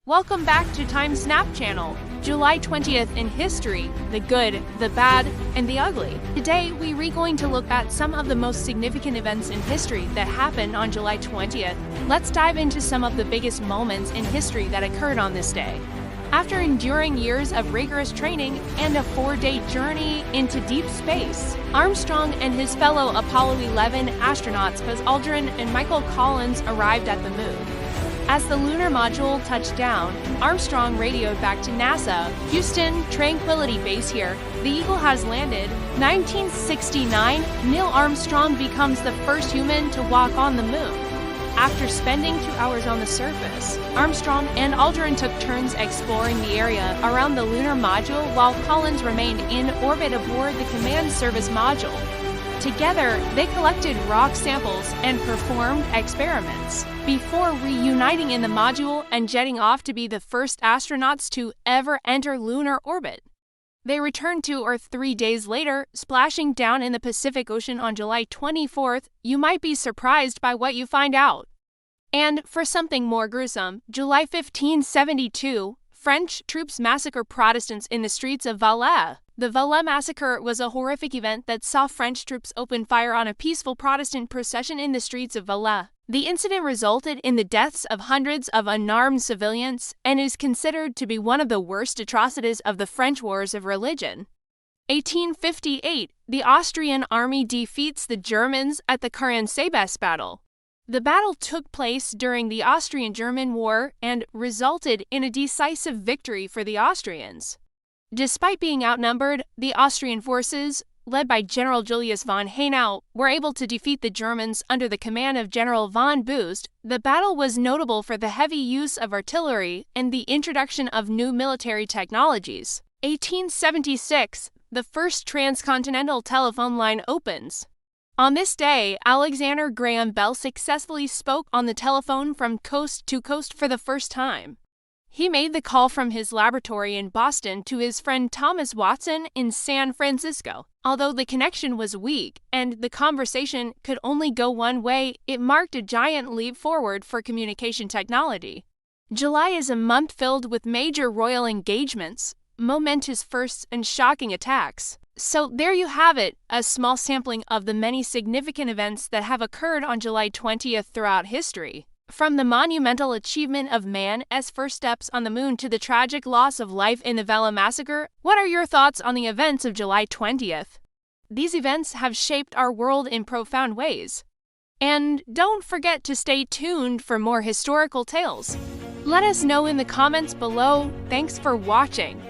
Welcome back to TimeSnap channel. July 20th in history, the good, the bad, and the ugly. Today, we're going to look at some of the most significant events in history that happened on July 20th. Let's dive into some of the biggest moments in history that occurred on this day. After enduring years of rigorous training and a 4-day journey into deep space, Armstrong and his fellow Apollo 11 astronauts Buzz Aldrin and Michael Collins arrived at the moon. As the lunar module touched down, Armstrong radioed back to NASA, "Houston, Tranquility Base here. The Eagle has landed." 1969, Neil Armstrong becomes the first human to walk on the moon. After spending 2 hours on the surface, Armstrong and Aldrin took turns exploring the area around the lunar module while Collins remained in orbit aboard the Command Service module. Together, they collected rock samples and performed experiments before reuniting in the module and jetting off to be the first astronauts to ever enter lunar orbit. They returned to Earth 3 days later, splashing down in the Pacific Ocean on July 24th. You might be surprised by what you find out. And for something more gruesome, July 1572, French troops massacre Protestants in the streets of Valais. The Valais massacre was a horrific event that saw French troops open fire on a peaceful Protestant procession in the streets of Valais. The incident resulted in the deaths of hundreds of unarmed civilians and is considered to be one of the worst atrocities of the French Wars of Religion. 1858, the Austrian army defeats the Germans at the Caron-Sebes battle. The battle took place during the Austrian-German War and resulted in a decisive victory for the Austrians. Despite being outnumbered, the Austrian forces, led by General Julius von Haynau, were able to defeat the Germans under the command of General von Beust. The battle was notable for the heavy use of artillery and the introduction of new military technologies. 1876, the first transcontinental telephone line opens. On this day, Alexander Graham Bell successfully spoke on the telephone from coast to coast for the first time. He made the call from his laboratory in Boston to his friend Thomas Watson in San Francisco. Although the connection was weak and the conversation could only go one way, it marked a giant leap forward for communication technology. July is a month filled with major royal engagements, momentous firsts, and shocking attacks. So there you have it, a small sampling of the many significant events that have occurred on July 20th throughout history. From the monumental achievement of man's first steps on the moon to the tragic loss of life in the Valais massacre, what are your thoughts on the events of July 20th? These events have shaped our world in profound ways. And don't forget to stay tuned for more historical tales. Let us know in the comments below. Thanks for watching.